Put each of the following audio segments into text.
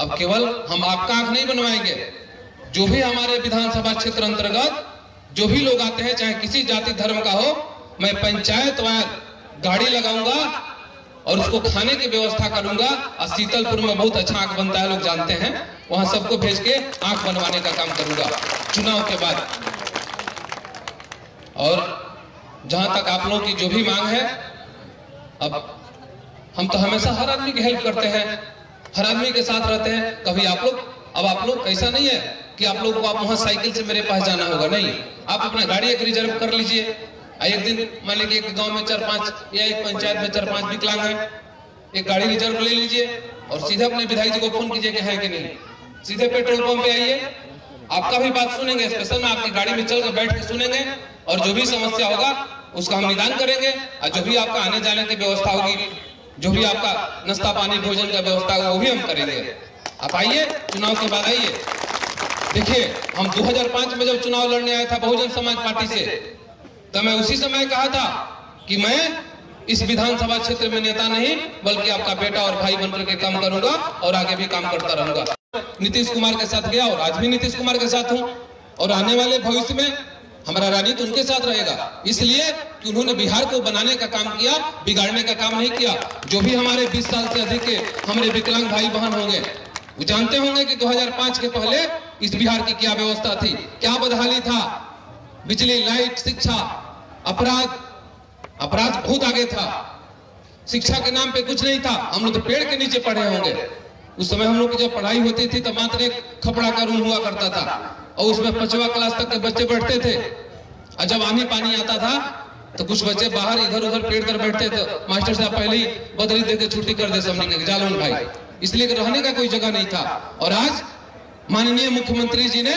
अब केवल हम आपका आंख नहीं बनवाएंगे, जो भी हमारे विधानसभा क्षेत्र अंतर्गत जो भी लोग आते हैं, चाहे किसी जाति धर्म का हो, मैं पंचायत वार गाड़ी लगाऊंगा और उसको खाने की व्यवस्था करूंगा। और शीतलपुर में बहुत अच्छा आंख बनता है, लोग जानते हैं, वहां सबको भेज के आंख बनवाने का काम करूंगा चुनाव के बाद। और जहां तक आप लोगों की जो भी मांग है, अब हम तो हमेशा हर आदमी की हेल्प करते हैं, हर आदमी के साथ रहते हैं। कभी आप लोग, अब आप लोग ऐसा नहीं है कि आप लोगों को आप वहां साइकिल से मेरे पास जाना होगा, नहीं, आप अपना गाड़ी एक रिजर्व कर लीजिए। एक दिन मान लीजिए एक गांव में 4-5 या एक पंचायत में 4-5 विकलांग है, एक गाड़ी रिजर्व ले लीजिए और सीधे अपने विधायक जी को फोन कीजिए कि है कि नहीं, सीधे पेट्रोल पंप पे आइए, आपका भी बात सुनेंगे, स्पेशल में आपकी गाड़ी में चल कर बैठ के सुनेंगे और जो भी समस्या होगा उसका हम निदान करेंगे। और जो भी आपका आने जाने की व्यवस्था होगी, जो भी आपका नाश्ता पानी भोजन का व्यवस्था होगा, वो भी हम करेंगे। आप आइए, चुनाव के बाद आइए। देखिए, हम 2005 में जब चुनाव लड़ने आया था बहुजन समाज पार्टी से, तो मैं उसी समय कहा था कि मैं इस विधानसभा क्षेत्र में नेता नहीं, बल्कि आपका बेटा और भाई बनकर के काम करूंगा और आगे भी काम करता रहूंगा। नीतीश कुमार के साथ गया और आज भी नीतीश कुमार के साथ हूं और आने वाले भविष्य में हमारा राजनीति उनके साथ रहेगा, इसलिए कि उन्होंने बिहार को बनाने का काम किया, बिगाड़ने का काम नहीं किया। जो भी हमारे 20 साल से अधिक के हमारे विकलांग भाई बहन होंगे, वो जानते होंगे कि 2005 के पहले इस बिहार की क्या व्यवस्था थी, क्या बदहाली था। बिजली, लाइट, शिक्षा, अपराध बहुत आगे था। शिक्षा के नाम पे कुछ नहीं था, हम लोग तो पेड़ के नीचे पढ़े होंगे। उस समय हम लोग की जब पढ़ाई होती थी तो मात्र एक खपड़ा का रूम हुआ करता था और उसमें 5वीं क्लास तक के बच्चे बैठते थे। और जब आंधी पानी आता था तो कुछ बच्चे बाहर इधर उधर पेड़ कर बैठते थे, मास्टर साहब पहले ही बदली देके छुट्टी कर दे समझने के जालून भाई, इसलिए कि रहने का कोई जगह नहीं था। और आज माननीय मुख्यमंत्री जी ने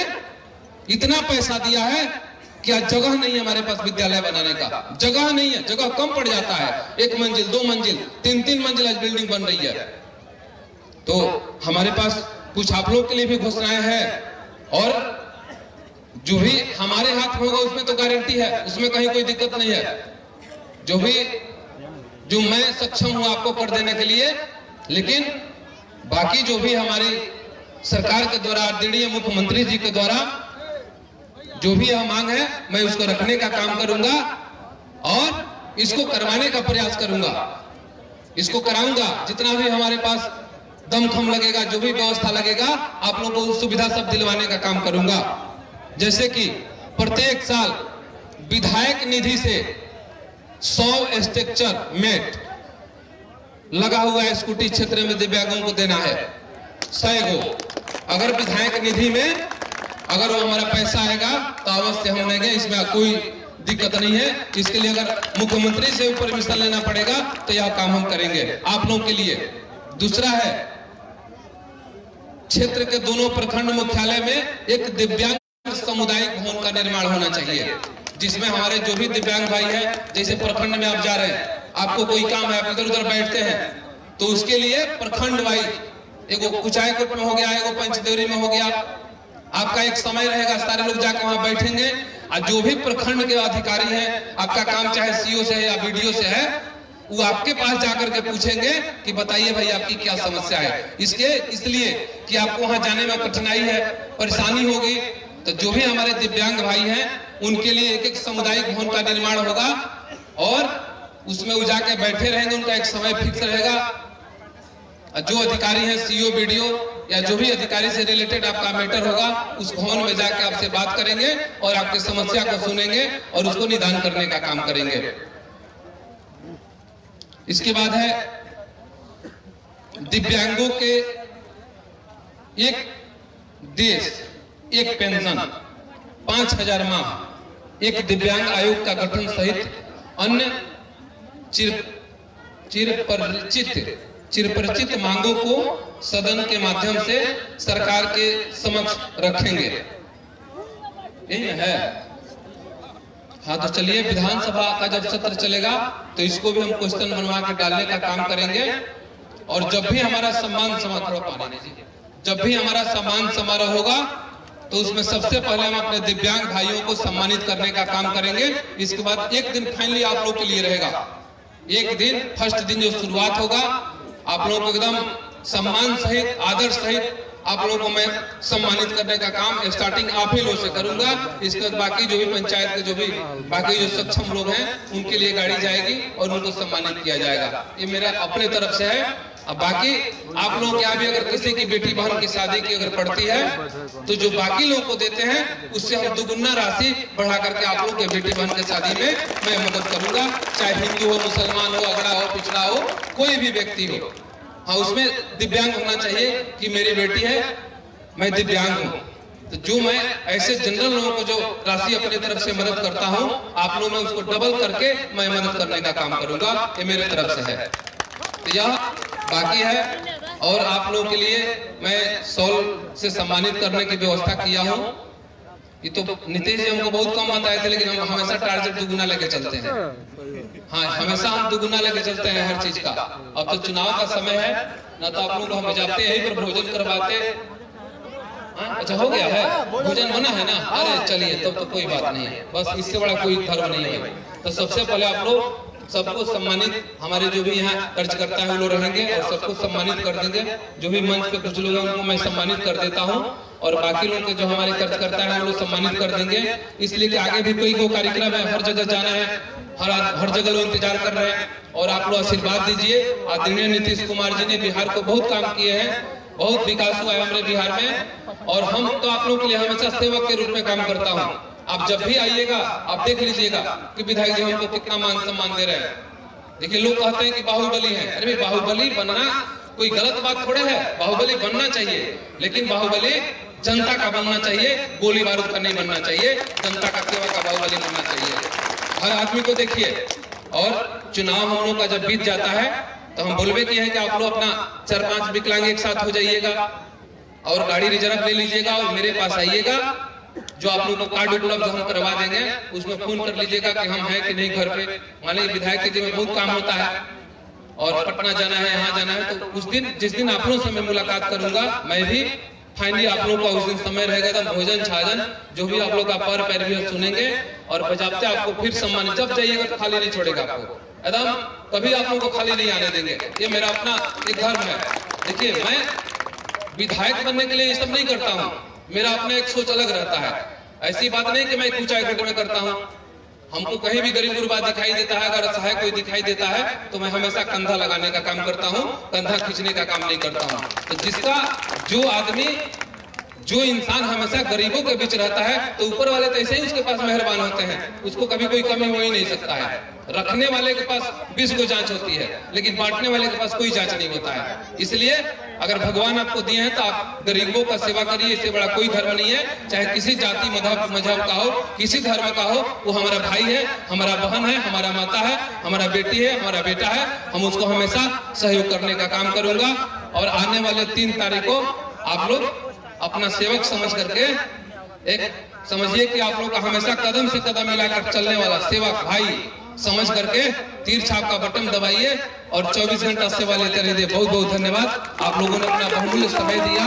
इतना पैसा दिया है कि आज जगह नहीं है हमारे पास विद्यालय बनाने का, जगह नहीं है, जगह कम पड़ जाता है। 1 मंजिल, 2 मंजिल, 3-3 मंजिल आज बिल्डिंग बन रही है। तो हमारे पास कुछ आप लोग के लिए भी घोषणाएं हैं और जो भी हमारे हाथ में होगा उसमें तो गारंटी है, उसमें कहीं कोई दिक्कत नहीं है। जो मैं सक्षम हूं आपको कर देने के लिए, लेकिन बाकी जो भी हमारी सरकार के द्वारा, आदरणीय मुख्यमंत्री जी के द्वारा जो भी यह मांग है, मैं उसको रखने का काम करूंगा और इसको करवाने का प्रयास करूंगा, इसको कराऊंगा। जितना भी हमारे पास दमखम लगेगा, जो भी व्यवस्था लगेगा, आप लोगों को सुविधा सब दिलवाने का काम करूंगा। जैसे कि प्रत्येक साल विधायक निधि से 100 स्ट्रक्चर मेट लगा हुआ है, स्कूटी क्षेत्र में दिव्यांगों को देना है 100 गो। अगर विधायक निधि में अगर वो हमारा पैसा आएगा तो अवश्य हम लेंगे, इसमें कोई दिक्कत नहीं है। इसके लिए अगर मुख्यमंत्री से परमिशन लेना पड़ेगा तो यह काम हम करेंगे आप लोगों के लिए। दूसरा है, क्षेत्र के दोनों प्रखंड मुख्यालय में एक दिव्यांग सामुदायिक भवन का निर्माण होना चाहिए, जिसमें हमारे जो भी दिव्यांग भाई हैं, जैसे प्रखंड में आप जा रहे हैं, आपको कोई काम है, आप इधर उधर बैठते हैं, तो उसके लिए प्रखंड वाइज, एगो कुचायकोट में हो गया, एगो पंचदेवरी में हो गया, आपका एक समय रहेगा, सारे लोग जाकर वहां बैठेंगे और जो भी प्रखंड के अधिकारी हैं, आपका काम चाहे सीओ से है या बीडीओ से है, वो आपके पास जाकर के पूछेंगे कि बताइए भाई आपकी क्या समस्या है। इसलिए कि आपको वहां जाने में कठिनाई है, परेशानी होगी, तो जो भी हमारे दिव्यांग भाई हैं उनके लिए एक सामुदायिक भवन का निर्माण होगा और उसमें वो जाके बैठे रहेंगे, उनका एक समय फिक्स रहेगा। जो अधिकारी हैं, सीओ, बीडीओ या जो भी अधिकारी से रिलेटेड आपका मैटर होगा, उस भवन में जाके आपसे बात करेंगे और आपकी समस्या को सुनेंगे और उसको निदान करने का काम करेंगे। इसके बाद है दिव्यांगों के एक देश एक पेंशन 5000 माह, एक दिव्यांग आयोग का गठन सहित अन्य चिरपरिचित मांगों को सदन के माध्यम से सरकार के समक्ष रखेंगे। यही है। हाँ, तो चलिए, विधानसभा का जब सत्र चलेगा तो इसको भी हम क्वेश्चन बनवा के डालने का काम करेंगे। और जब भी हमारा सम्मान समारोह जब भी हमारा सम्मान समारोह होगा तो उसमें सबसे पहले हम अपने दिव्यांग भाइयों को सम्मानित करने का काम करेंगे। इसके बाद एक दिन फाइनली आप लोग के लिए रहेगा, एक दिन फर्स्ट दिन जो शुरुआत होगा, आप लोगों को एकदम सम्मान सहित, आदर सहित आप लोगों को मैं सम्मानित करने का काम स्टार्टिंग आप ही लोग से करूंगा। इसके बाद बाकी जो भी पंचायत के जो भी बाकी जो सक्षम लोग हैं उनके लिए गाड़ी जाएगी और उनको सम्मानित किया जाएगा। ये मेरा अपने तरफ से है। अब बाकी आप लोग यहाँ भी अगर किसी की बेटी बहन की शादी की अगर पड़ती है तो जो बाकी लोग को देते हैं उससे हम दुगुना राशि बढ़ा करके आप लोग के बेटी बहन की शादी में मैं मदद करूंगा, चाहे हिंदू हो, मुसलमान हो, अगड़ा हो, पिछड़ा हो, कोई भी व्यक्ति हो। हाँ, उसमें दिव्यांग होना चाहिए कि मेरी बेटी है, मैं दिव्यांग हूँ। तो जो मैं ऐसे जनरल लोगों को जो राशि अपनी तरफ से मदद करता हूँ, आप लोगों में उसको डबल करके मैं मदद करने का काम करूंगा। ये मेरे तरफ से है। तो यह बाकी है और आप लोगों के लिए मैं सॉल से सम्मानित करने की व्यवस्था किया हूँ। ये तो नीतीश जी हमको बहुत कम बताए थे, लेकिन हम हमेशा टारगेट दुगुना लेके चलते हैं। हाँ, हमेशा हम दुगुना लेके चलते हैं हर चीज का। अब तो चुनाव का समय है ना, तो आप लोग हम जाते हैं यहीं पर भोजन करवाते। अच्छा हो गया है, भोजन बना है ना? अरे चलिए, तब तो कोई बात नहीं है, बस इससे बड़ा कोई धर्म नहीं है। तो सबसे पहले आप लोग सबको सम्मानित, हमारे जो भी यहाँ खर्च करता है वो लोग रहेंगे और सबको सम्मानित कर देंगे। जो भी मंच पे कुछ लोग हैं उनको मैं सम्मानित कर देता हूँ और बाकी लोग जो हमारे खर्च करता है वो लोग सम्मानित कर देंगे। इसलिए कि आगे भी कोई को कार्यक्रम है, हर जगह जाना है, हर जगह लोग इंतजार कर रहे हैं और आप लोग आशीर्वाद दीजिए। आदरणीय नीतीश कुमार जी ने बिहार को बहुत काम किए हैं, बहुत विकास हुआ है हमारे बिहार में और हम तो आप लोगों के लिए हमेशा सेवक के रूप में काम करता हूँ। आप जब भी आइएगा आप देख लीजिएगा कि विधायक जी हमको कितना मान सम्मान दे रहे हैं। देखिए, लोग कहते हैं कि बाहुबली है। अरे बाहुबली बनना कोई गलत बात थोड़े है, बाहुबली बनना चाहिए, लेकिन बाहुबली जनता का बनना चाहिए, गोली बारूद का नहीं बनना चाहिए। जनता का सेवा का बाहुबली बनना चाहिए। हर आदमी को देखिए, और चुनाव हम लोग का जब बीत जाता है तो हम बोलबे किए हैं कि आप लोग अपना 4-5 विकलांग एक साथ हो जाइएगा और गाड़ी रिजर्व ले लीजिएगा और मेरे पास आइएगा। जो आप लोगों को कार्ड उपलब्ध हम करवा देंगे, उसमें फोन कर लीजिएगा कि हम हैं कि नहीं घर पे। मान लीजिए विधायक के जी में बहुत काम होता है और पटना जाना है, यहाँ जाना है, तो उस दिन जिस दिन आप लोगों से मैं मुलाकात करूंगा, मैं भी फाइनली आप लोगों का उस दिन समय रहेगा तो भोजन छाजन जो भी आप लोग का पर पैर भी सुनेंगे और बजाते आपको फिर सम्मान। जब जाइएगा तो खाली नहीं छोड़ेगा आपको, एकदम कभी आप लोगों को खाली नहीं आने देंगे। ये मेरा अपना एक धर्म है। देखिए, मैं विधायक बनने के लिए ये सब नहीं करता हूँ, मेरा अपना एक सोच अलग रहता है। ऐसी बात नहीं कि मैं ऊंचाई कोट में करता हूँ। हमको कहीं भी गरीब गुरबा दिखाई देता है, अगर असहाय कोई दिखाई देता है तो मैं हमेशा कंधा लगाने का काम करता हूँ, कंधा खींचने का काम नहीं करता हूँ। तो जिसका जो आदमी जो इंसान हमेशा गरीबों के बीच रहता है तो ऊपर वाले तो ऐसे ही उसके पास मेहरबान होते हैं, उसको कभी कोई कमी हो ही नहीं सकता है। रखने वाले के पास 20 को जांच होती है, लेकिन बांटने वाले के पास कोई जांच नहीं होता है। इसलिए अगर भगवान आपको दिए हैं तो आप गरीबों का सेवा करिए, इससे बड़ा कोई धर्म नहीं है। चाहे किसी जाति मजहब का हो, किसी धर्म का हो, वो हमारा भाई है, हमारा बहन है, हमारा माता है, हमारा बेटी है, हमारा बेटा है। हम उसको हमेशा सहयोग करने का काम करूंगा और आने वाले 3 तारीख को आप लोग अपना सेवक समझ करके एक समझिए कि आप लोग का हमेशा कदम से कदम मिलाकर चलने वाला सेवक भाई समझ करके तीर छाप का बटन दबाइए और 24 घंटा सेवा लेते रहिए। बहुत बहुत धन्यवाद, आप लोगों ने अपना बहुमूल्य समय दिया।